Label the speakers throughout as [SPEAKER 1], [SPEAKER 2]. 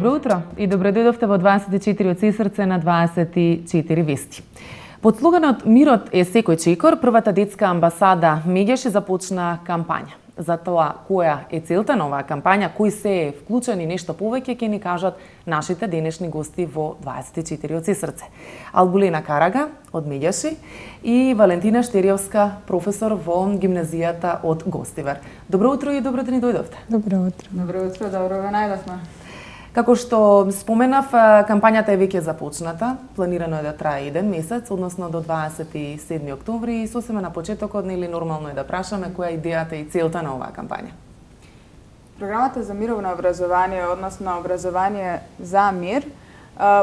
[SPEAKER 1] Добро утро и добре дојдовте во 24 од сесрце на 24 вести. Под слоганот "Мирот е секој чекор", првата детска амбасада Медјаши започна кампања. За тоа која е целта на оваа кампања, кои се е вклучен и нешто повеќе ќе ни кажат нашите денешни гости во 24 од сесрце. Албулена Карага од Медјаши и Валентина Штериевска, професор во гимназијата од Гостивар. Добро утро и добро да ни дојдовте.
[SPEAKER 2] Добро утро.
[SPEAKER 3] Добро утро, добро ве најдовме.
[SPEAKER 1] Како што споменав, кампањата е веќе започната. Планирано е да трае 1 месец, односно до 27 октомври. И сосема на почетокот, нели нормално е да прашаме која е идејата и целта на оваа кампања.
[SPEAKER 3] Програмата за мировно образование, односно образование за мир,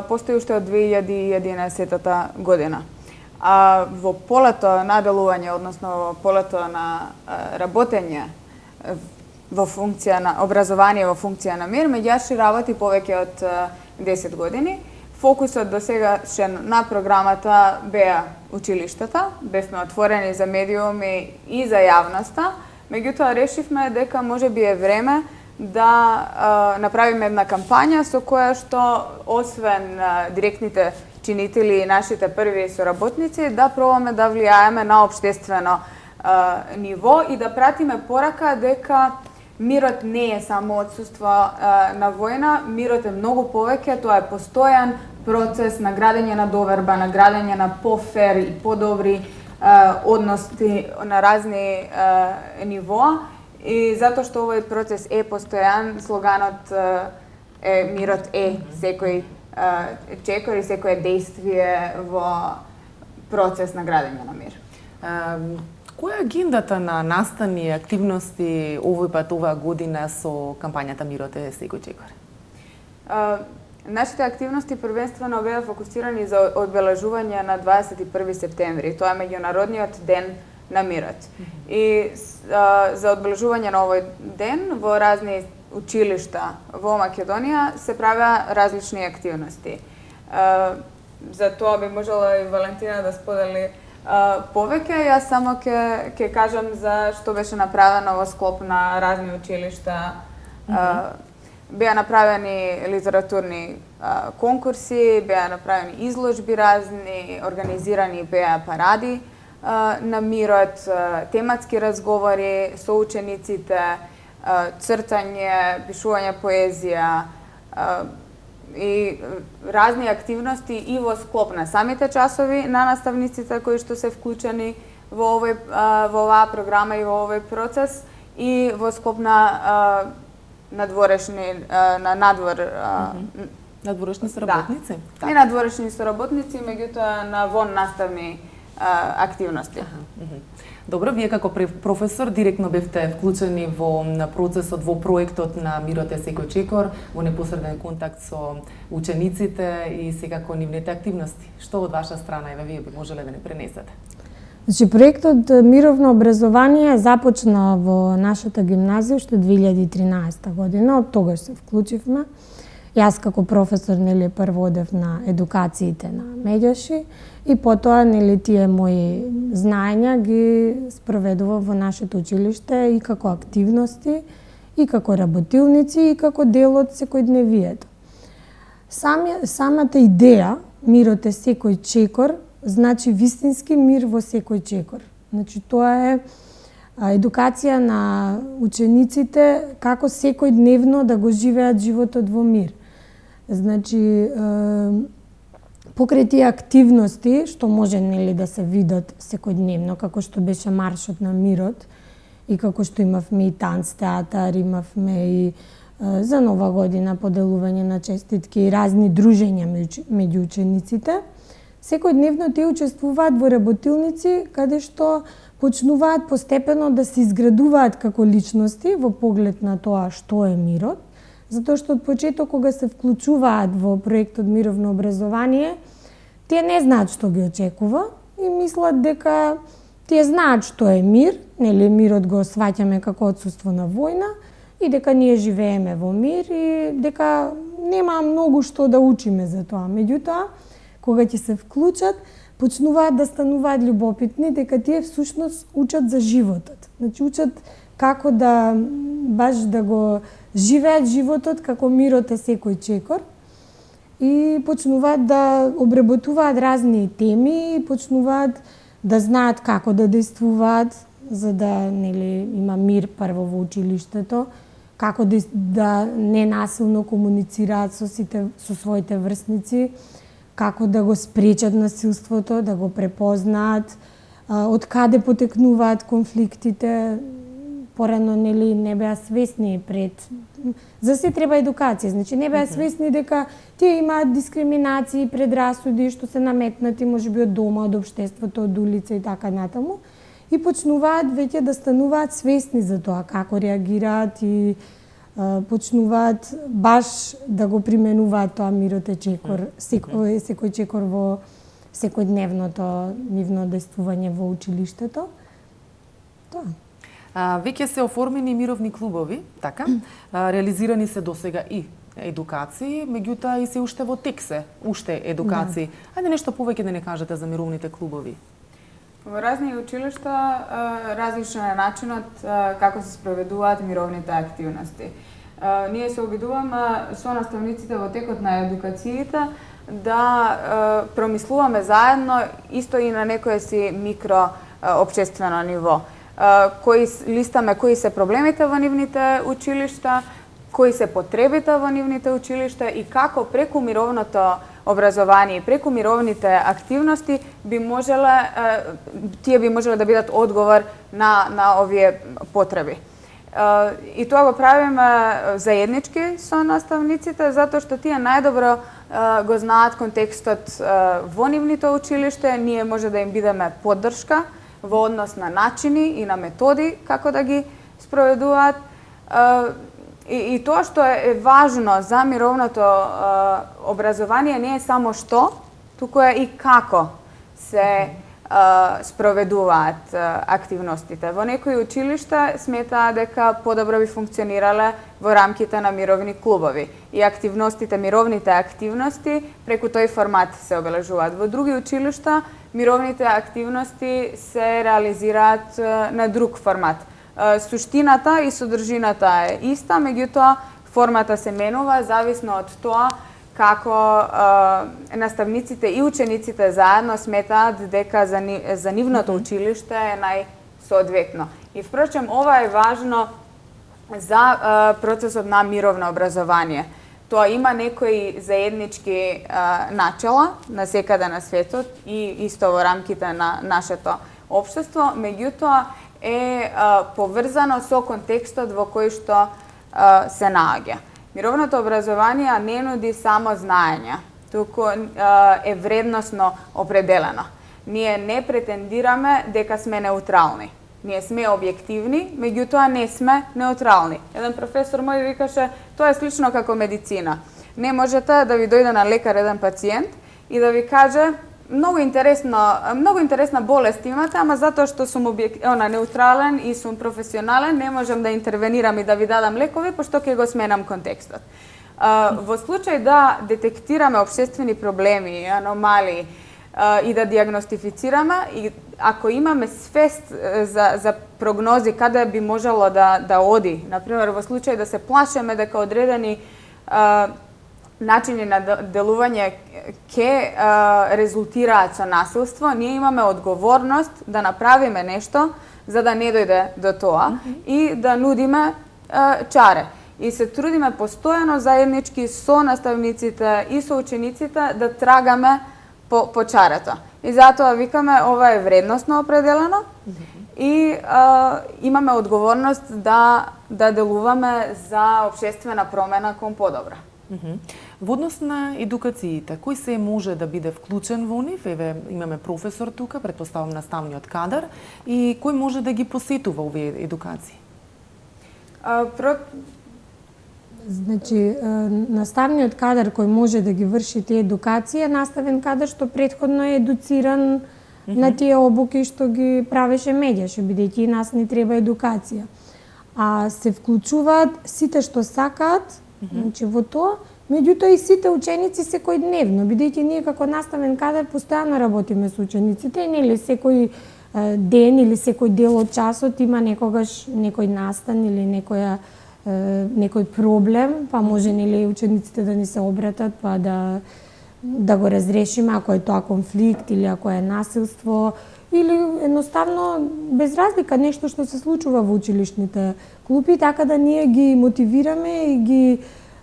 [SPEAKER 3] постои уште од 2011 година. А во полето на делување, односно во полето на работење во функција на образование во функција на мир, Медјаши работи повеќе од 10 години. Фокусот до сегашен на програмата беа училиштата, бевме отворени за медиуми и за јавноста, меѓутоа решивме дека можеби е време да направиме една кампања со која што, освен директните чинители и нашите први соработници, да пробаме да влијаеме на општествено ниво и да пратиме порака дека мирот не е само отсуство на војна, мирот е многу повеќе, тоа е постојан процес на градење на доверба, на градење на пофер и подобри односи на разни нивоа. И затоа што овој процес е постојан, слоганот е "Мирот е секој чекор и секое дејствие во процес на градење на мир".
[SPEAKER 1] Која е агендата на настани и активности овој пат оваа година со кампањата "Мирот е секој чекор"?
[SPEAKER 3] Нашите активности првенствено беа фокусирани за одбележување на 21 септември. Тоа е меѓународниот ден на мирот. И за одбележување на овој ден во разни училишта во Македонија се правеа различни активности. За тоа би можела и Валентина да сподели повеќе. Јас само ќе кажам за што беше направено во склоп на разни училишта. Беа направени литературни конкурси, беа направени изложби разни, организирани беа паради на мирот, тематски разговори со учениците, цртање, пишување поезија и разни активности и во склоп на самите часови на наставниците кои што се вклучени во оваа програма и во овој процес и во склоп на надворешни на надвор
[SPEAKER 1] надворешни соработници.
[SPEAKER 3] Да. Не надворешни соработници, меѓутоа на вон наставни активности.
[SPEAKER 1] Добро, вие како професор директно бевте вклучени во процесот, во проектот на "Мирот е секој чекор", во непосреден контакт со учениците и секако нивните активности. Што од ваша страна вие би можеле да не пренесете?
[SPEAKER 2] Значи, проектот "Мировно образование" започна во нашата гимназија уште 2013 година, од тогаш се вклучивме. Јас како професор прво одев на едукациите на Медјаши и потоа тие мои знаења ги спроведував во нашето училиште и како активности, и како работилници, и како дел од секојдневието. Самата идеја "Мирот е секој чекор" значи вистински мир во секој чекор. Значи, тоа е едукација на учениците како секојдневно да го живеат животот во мир. Значи, покрај тие активности што може да се видат секојдневно, како што беше маршот на мирот и како што имавме и танц театар, имавме и за Нова година поделување на честитки и разни дружења меѓу учениците, секојдневно тие учествуваат во работилници каде што почнуваат постепено да се изградуваат како личности во поглед на тоа што е мирот, затоа што од почеток кога се вклучуваат во проектот "Мировно образование", тие не знаат што ги очекува и мислат дека тие знаат што е мир, мирот го сваќаме како отсуство на војна и дека ние живееме во мир и дека нема многу што да учиме за тоа. Меѓутоа, кога ќе се вклучат, почнуваат да стануваат љубопитни дека тие всушност учат за животот. Значи, учат како да баш да го живеат животот како мирот е секој чекор и почнуваат да обработуваат разни теми, почнуваат да знаат како да действуваат за да има мир прво во училиштето, како да ненасилно комуницираат со своите врсници, како да го спречат насилството, да го препознаат, од каде потекнуваат конфликтите. Порано не беа свесни пред. За се треба едукација, значи не беа свесни дека тие имаат дискриминации, предрасуди што се наметнати можеби од дома, од општеството, од улица и така натаму. И почнуваат веќе да стануваат свесни за тоа како реагираат и почнуваат баш да го применуваат тоа мирот е чекор, секој чекор во секојдневното нивно действување во училиштето. Тоа.
[SPEAKER 1] Веќе се оформени мировни клубови, така? Реализирани се досега и едукации, меѓутоа и се уште во тек се, уште едукации. Ајде нешто повеќе да не кажете за мировните клубови.
[SPEAKER 3] Во разни училишта различен е начинот како се спроведуваат мировните активности. Ние се обидуваме со наставниците во текот на едукациите да промислуваме заедно исто и на некое си микро општествено ниво. Листаме кои се проблемите во нивните училишта, кои се потребите во нивните училишта и како преку мировното образование и преку мировните активности тие би можеле да бидат одговор на овие потреби. И тоа го правиме заеднички со наставниците, затоа што тие најдобро го знаат контекстот во нивните училиште, ние може да им бидеме поддршка во однос на начини и на методи како да ги спроведуваат. И тоа што е важно за мировното образование не е само што, туку е и како се спроведуваат активностите. Во некои училишта сметаа дека подобро би функционирале во рамките на мировни клубови и мировните активности преку тој формат се обележуваат. Во други училишта мировните активности се реализираат на друг формат. Суштината и содржината е иста, меѓутоа формата се менува зависно од тоа како наставниците и учениците заедно сметаат дека за нивното училиште е најсоодветно. И впрочем, ова е важно за процесот на мировно образование. Тоа има некои заеднички начела на секаде на светот и исто во рамките на нашето општество, меѓутоа е поврзано со контекстот во кој што се наоѓа. Мировното образование не нуди само знаење, туку е вредносно определено. Ние не претендираме дека сме неутрални. Ние сме објективни, меѓутоа не сме неутрални. Еден професор мој викаше, тоа е слично како медицина. Не можете да ви дојде на лекар еден пациент и да ви каже многу интересна болест имате, ама затоа што сум неутрален и сум професионален, не можам да интервенирам и да ви дадам лекови, пошто ќе го сменам контекстот. Во случај да детектираме општествени проблеми, аномалии и да диагностифицираме, и ако имаме свест за прогнози каде би можело да оди, например во случај да се плашеме дека одредени начини на делување ќе резултираат со насилство, ние имаме одговорност да направиме нешто за да не дојде до тоа и да нудиме чаре. И се трудиме постојано заеднички со наставниците и со учениците да трагаме по чарето. И затоа викаме ова е вредносно определено и имаме одговорност да делуваме за општествена промена кон подобра.
[SPEAKER 1] Во однос на едукациите, кој се може да биде вклучен во нив? Еве, имаме професор тука, претпоставам наставниот кадар, и кој може да ги посетува овие едукации?
[SPEAKER 2] Значи, наставниот кадар кој може да ги врши тие едукации е наставен кадар што претходно е едуциран на тие обуки што ги правеше медијаше, бидејќи и нас не треба едукација. А се вклучуваат сите што сакаат, значи во тоа, меѓутоа и сите ученици секојдневно, бидејќи ние како наставен кадар постојано работиме со учениците и нели секој ден или секој дел од часот има некогаш некој настан или некој проблем, па може нели учениците да ни се обратат, па да го разрешиме ако е тоа конфликт или ако е насилство или едноставно без разлика нешто што се случува во училишните клупи, така да ние ги мотивираме и ги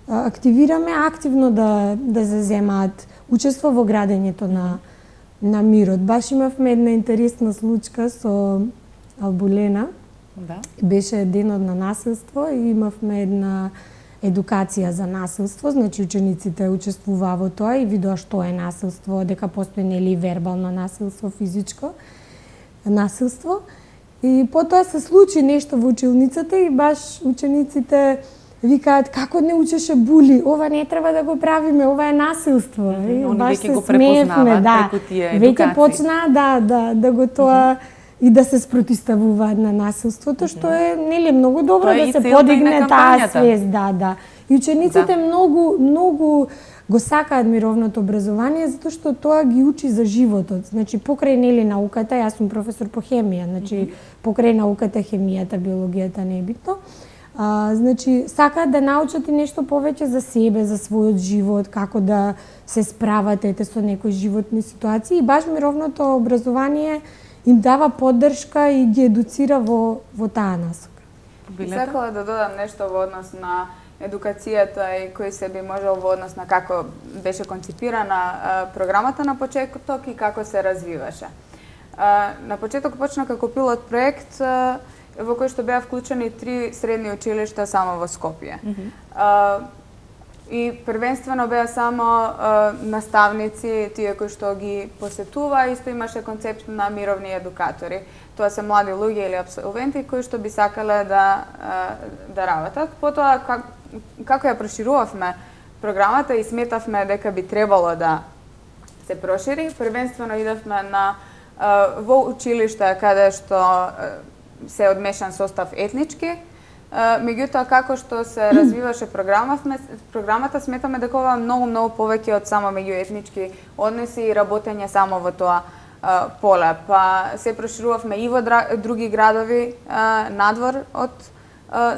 [SPEAKER 2] активираме активно да заземаат учество во градењето на мирот. Баш имавме една интересна случка со Албулена.
[SPEAKER 1] Да.
[SPEAKER 2] Беше денот на насилство и имавме една едукација за насилство, значи учениците учествуваа во тоа и видоа што е насилство, дека постои нели вербално насилство, физичко насилство. И потоа се случи нешто во училницата и баш учениците викаат како не учеше були, ова не треба да го правиме, ова е насилство. И
[SPEAKER 1] баш се смеевме, преку тие едукации.
[SPEAKER 2] Веќе почна да го тоа и да се спротиставуваат на насилството, што е нели многу добро да се подигне таа свест, да. И учениците многу го сакаат мировното образование затоа што тоа ги учи за животот. Значи покрај нели науката, јас сум професор по хемија, значи покрај науката, хемијата, биологијата не е битно. Значи сакаат да научат и нешто повеќе за себе, за својот живот, како да се справат со некои животни ситуации и баш мировното образование им дава поддршка и ги едуцира во таа насока.
[SPEAKER 3] Сакала да додам нешто во однос на едукацијата и кој се би можел во однос на како беше конципирана програмата на почеток и како се развиваше. На почеток почна како пилот проект во кој што беа вклучени 3 средни училишта само во Скопје. И првенствено беа само наставници, тие кои што ги посетува, исто имаше концепт на мировни едукатори. Тоа се млади луѓе или апсолвенти кои што би сакале да работат. Потоа, како ја проширувавме програмата и сметавме дека би требало да се прошири, првенствено идевме во училишта каде што се одмешан состав етнички. Меѓутоа, како што се развиваше програмата, сметаме дека ова многу повеќе од само меѓуетнички односи и работење само во тоа поле. Па се проширувавме и во други градови надвор од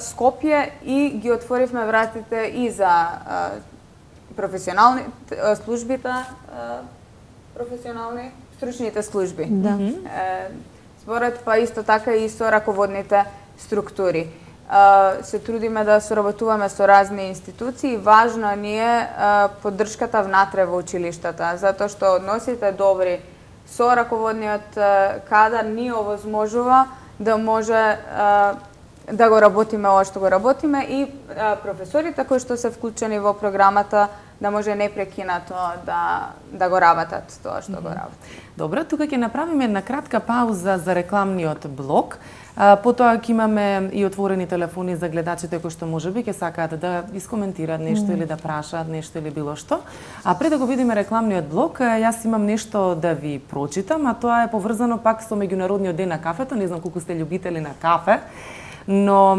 [SPEAKER 3] Скопје и ги отворивме вратите и за професионални службите, професионални стручните служби.
[SPEAKER 2] Да.
[SPEAKER 3] Според па исто така и со раководните структури. Се трудиме да соработуваме со разни институции. Важно ни е поддршката внатре во училиштата, затоа што односите добри со раководниот кадар ни овозможува да може да го работиме ова што го работиме и професорите кои што се вклучени во програмата да може непрекинато да го работат тоа што го работат.
[SPEAKER 1] Добро, тука ќе направиме една кратка пауза за рекламниот блок. Потоа ќе имаме и отворени телефони за гледачите кои што можеби ќе сакаат да искоментираат нешто или да прашаат нешто или било што. А пред да го видиме рекламниот блок, јас имам нешто да ви прочитам, а тоа е поврзано пак со меѓународниот ден на кафето. Не знам колку сте љубители на кафе, но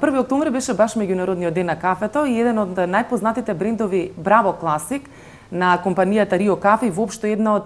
[SPEAKER 1] 1 октомври беше баш меѓународниот ден на кафето и еден од најпознатите брендови Браво Класик на компанијата Рио Кафе, воопшто една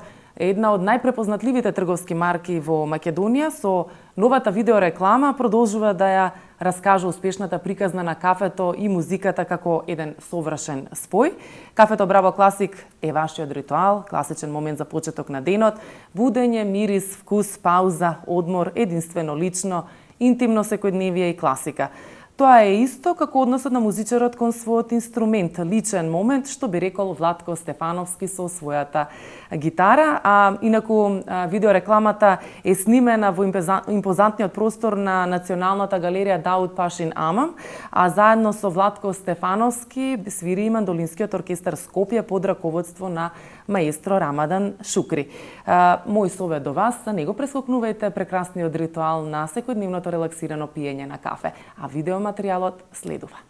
[SPEAKER 1] од најпрепознатливите трговски марки во Македонија, со новата видеореклама продолжува да ја раскажа успешната приказна на кафето и музиката како еден совршен спој. Кафето Браво Класик е вашиот ритуал, класичен момент за почеток на денот, будење, мирис, вкус, пауза, одмор, единствено лично, интимно секојдневие и класика. Тоа е исто како односот на музичарот кон својот инструмент, личен момент, што би рекол Владко Стефановски со својата гитара. Инаку видеорекламата е снимена во импозантниот простор на Националната галерија Дауд Пашин Амам, а заедно со Владко Стефановски свири и Мандолинскиот оркестар Скопје под раководство на маестро Рамадан Шукри. Мој совет до вас, не го прескокнувајте прекрасниот ритуал на секојдневното релаксирано пиење на кафе, а видеоматеријалот следува.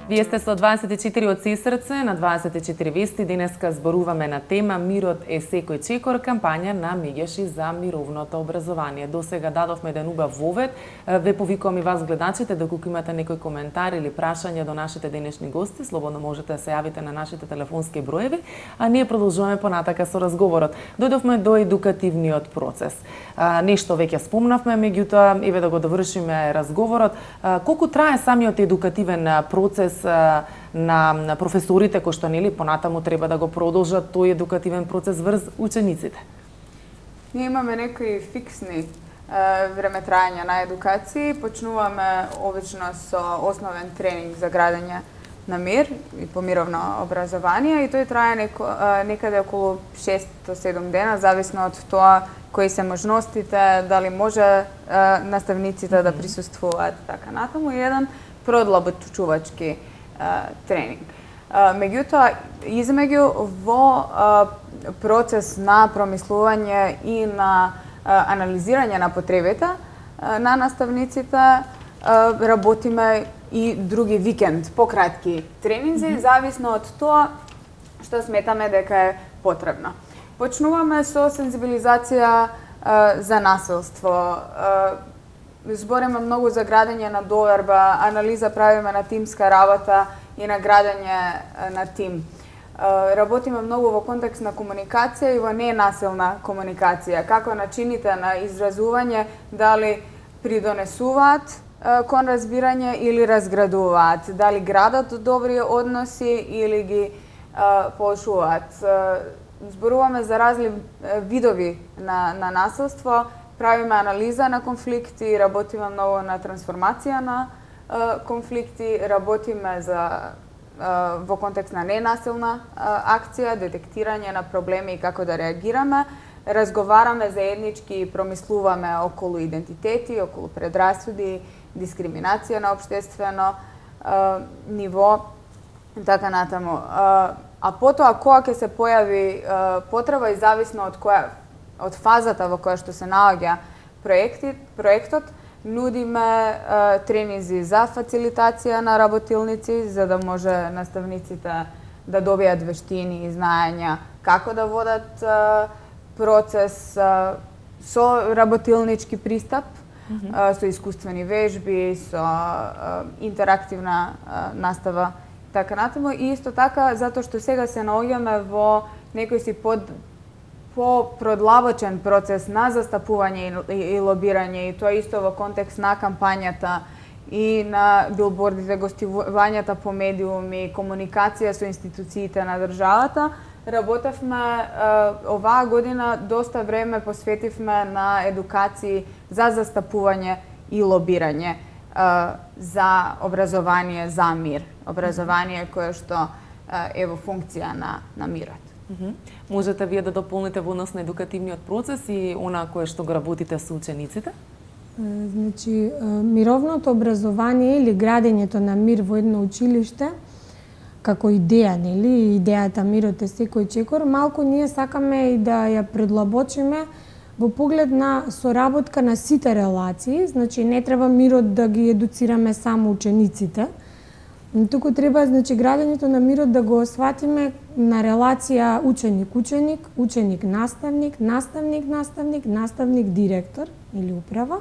[SPEAKER 1] Вие сте со 24 од се срце на 24 вести. Денеска зборуваме на тема Мирот е секој чекор, кампања на Меѓеши за мировното образование. До сега дадовме еден убав вовед. Ве повикувам и вас гледачите, доколку имате некој коментар или прашање до нашите денешни гости, слободно можете да се јавите на нашите телефонски броеви, а ние продолжуваме понатака со разговорот. Дојдовме до едукативниот процес. Нешто веќе спомнавме, меѓутоа еве да го довршиме разговорот. Колку трае самиот едукативен процес на професорите кои што нели понатаму треба да го продолжат тој едукативен процес врз учениците?
[SPEAKER 3] Ние имаме некои фиксни време трајање на едукација. Почнуваме обично со основен тренинг за градење на мир и помировно образование и тој трае некаде околу 6 до 7 дена, зависно од тоа кои се можностите, дали може наставниците да присуствуваат така натаму, и еден продлабочувачки тренинг. Меѓутоа, измеѓу во процес на промислување и на анализирање на потребите на наставниците, работиме и други викенд, пократки тренинзи, зависно од тоа што сметаме дека е потребно. Почнуваме со сензибилизација за насилство. Збориме многу за градење на доверба, анализа правиме на тимска работа и на градење на тим. Работиме многу во контекст на комуникација и во ненасилна комуникација, како начините на изразување дали придонесуваат кон разбирање или разградуваат, дали градат добри односи или ги поошуваат. Зборуваме за разли видови на насилство, правиме анализа на конфликти, работиме многу на трансформација на конфликти, работиме во контекст на ненасилна акција, детектирање на проблеми и како да реагираме, разговараме заеднички и промислуваме околу идентитети, околу предрасуди, дискриминација на општествено ниво, така натаму. А потоа, кога ќе се појави потреба и зависно од фазата во која што се наоѓа проектот, нудиме тренинзи за фацилитација на работилници, за да може наставниците да добијат вештини и знаења како да водат процес со работилнички пристап, со искуствени вежби, со интерактивна настава, така натаму. И исто така, затоа што сега се наоѓаме во некој си по-продлабочен процес на застапување и лобирање, и тоа исто во контекст на кампањата и на билбордите, гостувањата по медиуми, комуникација со институциите на државата. Работевме оваа година, доста време посветивме на едукации за застапување и лобирање за образование за мир. Образование кое што е во функција на мирот.
[SPEAKER 1] Можете вие да дополните во однос на едукативниот процес и она кое што го работите со учениците?
[SPEAKER 2] Значи, мировното образование или градењето на мир во едно училиште, како идеја, нели, идејата Мирот е секој чекор, малку ние сакаме и да ја предлабочиме во поглед на соработка на сите релации. Значи, не треба мирот да ги едуцираме само учениците, туку треба, значи, градењето на мирот да го сватиме на релација ученик-ученик, ученик-наставник, наставник-наставник, наставник-директор или управа,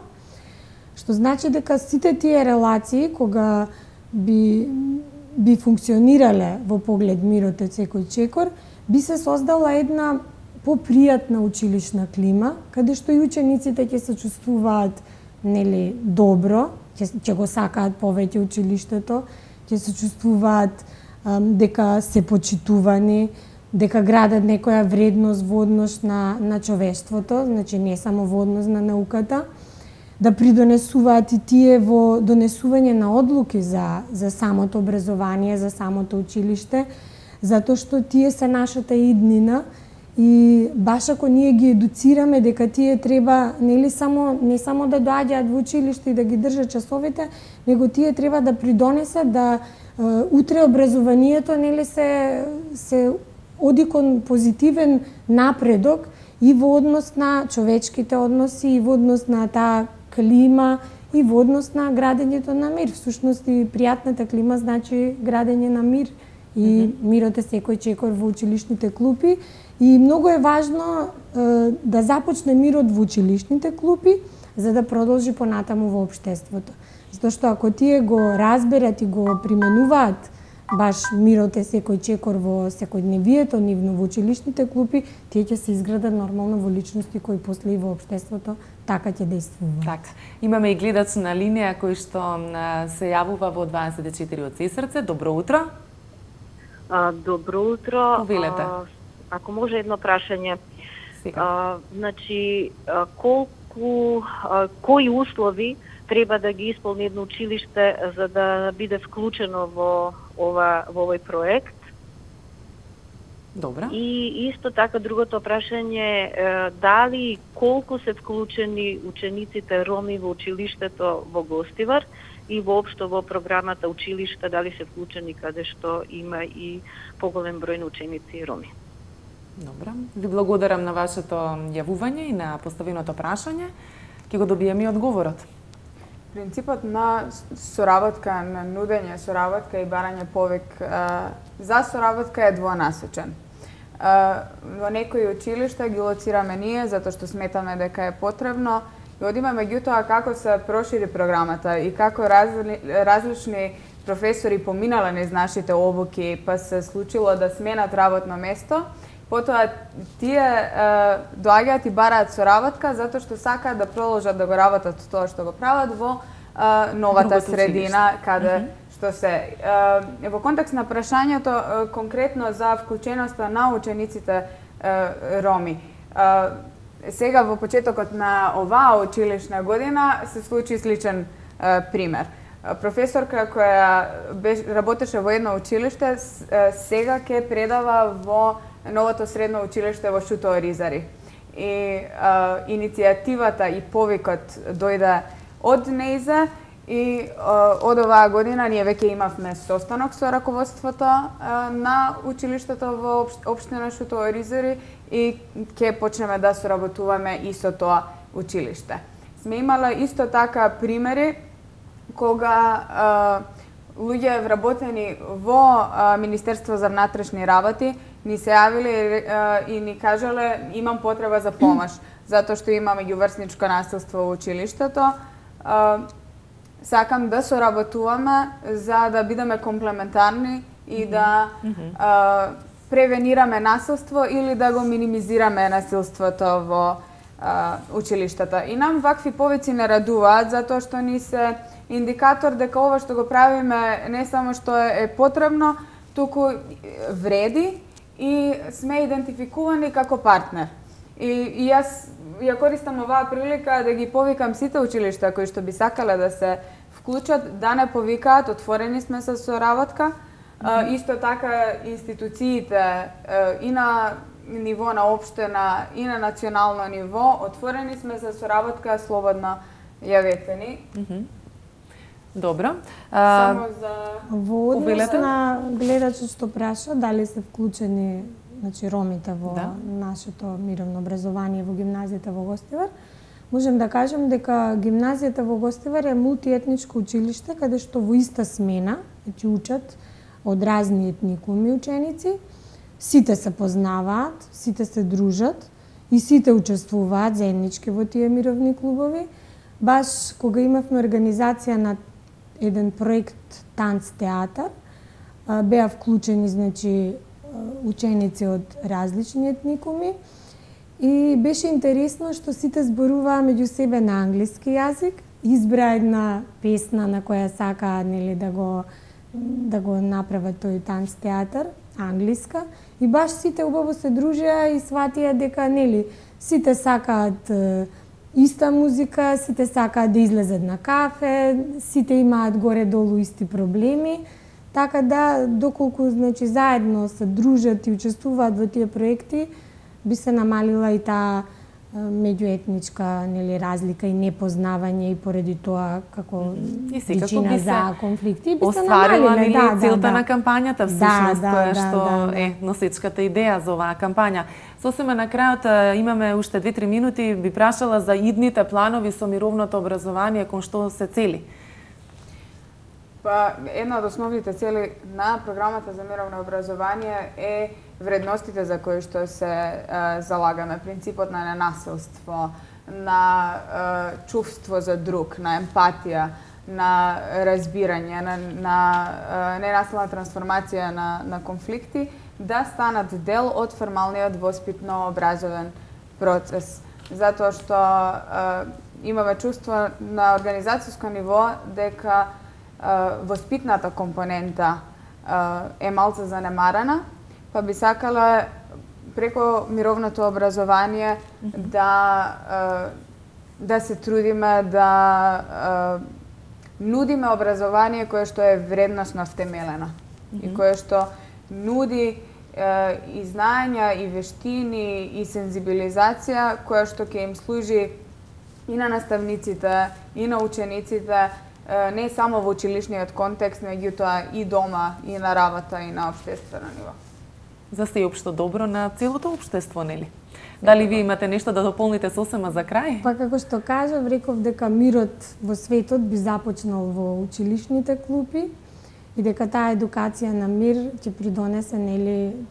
[SPEAKER 2] што значи дека сите тие релации, кога би функционирале во поглед Мирот е секој чекор, би се создала една попријатна училишна клима, каде што и учениците ќе се чувствуваат, нели, добро, ќе го сакаат повеќе училиштето, ќе се чувствуваат дека се почитувани, дека градат некоја вредност во однос на човештвото, значи не само во однос на науката, да придонесуваат и тие во донесување на одлуки за самото образование, за самото училиште, затоа што тие се нашата иднина и баш ако ние ги едуцираме дека тие треба не само да доаѓаат во училиште и да ги држат часовите, него тие треба да придонесат да утре образованието се оди кон позитивен напредок и во однос на човечките односи, и во однос на таа клима и во однос на градењето на мир. Всушност и пријатната клима значи градење на мир и мирот е секој чекор во училишните клупи. И многу е важно да започне мирот во училишните клупи, за да продолжи понатаму во општеството. Затоа што ако тие го разберат и го применуваат баш мирот е секој чекор во секојдневието нивно во училишните клупи, тие ќе се изградат нормално во личности кои после и во општеството така ќе действуваат.
[SPEAKER 1] Така. Имаме и гледач на линија кој што се јавува во 24 од Сесрце. Добро утро.
[SPEAKER 4] Добро утро.
[SPEAKER 1] Повелете.
[SPEAKER 4] Ако може едно прашање.
[SPEAKER 1] Сега.
[SPEAKER 4] Значи, кои услови треба да ги исполни едно училиште за да биде вклучено во овој проект?
[SPEAKER 1] Добра.
[SPEAKER 4] И исто така другото прашање, дали колку се вклучени учениците роми во училиштето во Гостивар и воопшто во програмата училишта, дали се вклучени каде што има и поголем број на ученици роми?
[SPEAKER 1] Добра. Ви благодарам на вашето јавување и на поставеното прашање. Ќе го добиеме и одговорот.
[SPEAKER 3] Принципот на соработка, на нудење соработка и барање повик за соработка е двонасочен. Во некои училишта ги лоцираме ние затоа што сметаме дека е потребно и одиме меѓутоа како се прошири програмата и како различни професори поминале низ нашите обуки, па се случило да сменат работно место. Потоа тие доаѓаат и бараат соработка затоа што сакаат да продолжат да го работат тоа што го прават во новата средина каде што се. Во контекст на прашањето конкретно за вклученоста на учениците роми. Сега во почетокот на оваа училишна година се случи сличен пример. Професорка која работеше во едно училиште сега ќе предава во новото средно училиште во Шутооризари. И иницијативата и повикот дојде од нејзе и од оваа година ние веќе имавме состанок со раководството на училиштето во општина Шутооризари и ќе почнеме да соработуваме и со тоа училиште. Сме имале исто така примери кога луѓе вработени во Министерство за внатрешни работи ни се јавиле и ни кажале имам потреба за помош, затоа што имам меѓуврсничко насилство во училиштето. Сакам да соработуваме за да бидеме комплементарни и да превенираме насилство или да го минимизираме насилството во училиштата. И нам вакви повици не радуваат затоа што ни се индикатор дека ова што го правиме не само што е потребно, туку вреди и сме идентификувани како партнер. И јас ја користам оваа прилика да ги повикам сите училишта кои што би сакале да се вклучат, да не повикаат, отворени сме за соработка. Исто така институциите и на ниво на општина и на национално ниво, отворени сме за соработка, слободно јавете ни.
[SPEAKER 1] Добро.
[SPEAKER 3] Само за
[SPEAKER 2] Во однос на гледачот што праша дали се вклучени ромите во нашето мировно образование во гимназијата во Гостивар, можем да кажем дека гимназијата во Гостивар е мултиетничко училиште каде што во иста смена учат од разни етникуми ученици, сите се познаваат, сите се дружат и сите учествуваат заеднички во тие мировни клубови. Баш кога имавме организација на еден проект Танц театар, беа вклучени ученици од различни етникуми и беше интересно што сите зборуваа меѓу себе на англиски јазик, избра една песна на која сакаа да го направат тој танц театар, англиска, и баш сите убаво се дружеа и сватија дека сите сакаат иста музика, сите сакаат да излезат на кафе, сите имаат горе-долу исти проблеми, така да доколку заедно се дружат и учествуваат во тие проекти, би се намалила и таа меѓуетничка разлика и непознавање и поради тоа како
[SPEAKER 1] И секако
[SPEAKER 2] причина
[SPEAKER 1] би се
[SPEAKER 2] за конфликти би се
[SPEAKER 1] остварила
[SPEAKER 2] намалиле.
[SPEAKER 1] целта на кампањата, всушност, која што
[SPEAKER 2] да.
[SPEAKER 1] е носечката идеја за оваа кампања. Сосема на крајот имаме уште 2-3 минути, би прашала за идните планови со мировното образование, кон што се цели.
[SPEAKER 3] Па, една од основните цели на програмата за мировно образование е вредностите за кои што се залагаме, принципот на ненасилство, на чувство за друг, на емпатија, на разбирање, на ненасилна трансформација на конфликти, да станат дел од формалниот воспитно-образовен процес. Затоа што имаме чувство на организацијско ниво дека воспитната компонента е малце занемарена, па би сакала преко мировното образование да се трудиме да нудиме образование кое што е вредносно втемелено и кое што нуди и знаења, и вештини, и сензибилизација која што ќе им служи и на наставниците, и на учениците, не само во училишниот контекст, меѓутоа и дома, и на работа, и на општествено ниво.
[SPEAKER 1] За сеопшто добро на целото општество, нели? Дали ви имате нешто да дополните сосема за крај?
[SPEAKER 2] Па како што кажав, реков дека мирот во светот би започнал во училишните клупи и дека таа едукација на мир ќе придонесе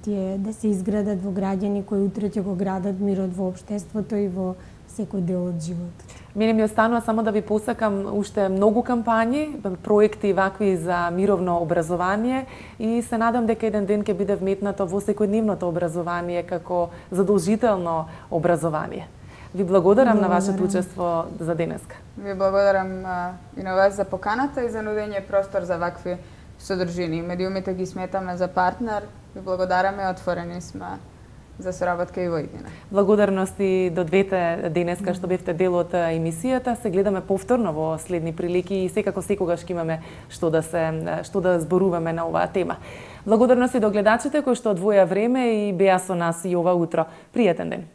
[SPEAKER 2] тие да се изградат во граѓани кои утре ќе го градат мирот во општеството и во секој дел од живот.
[SPEAKER 1] Мене ми останува само да ви посакам уште многу кампањи, проекти вакви за мировно образование и се надам дека еден ден ќе биде вметнато во секојдневното образование како задолжително образование. Ви благодарам на вашето учество за денеска.
[SPEAKER 3] Ви благодарам и на вас за поканата и за нудење простор за вакви содржини. Медиумите ги сметаме за партнер. Ви благодараме и отворени сме за соработка и во иднина.
[SPEAKER 1] Благодарности до двете денеска што бевте дел од емисијата. Се гледаме повторно во следни прилики и секако секогаш ќе имаме што да зборуваме на оваа тема. Благодарности до гледачите кои што одвоја време и беа со нас и ова утро. Пријатен ден.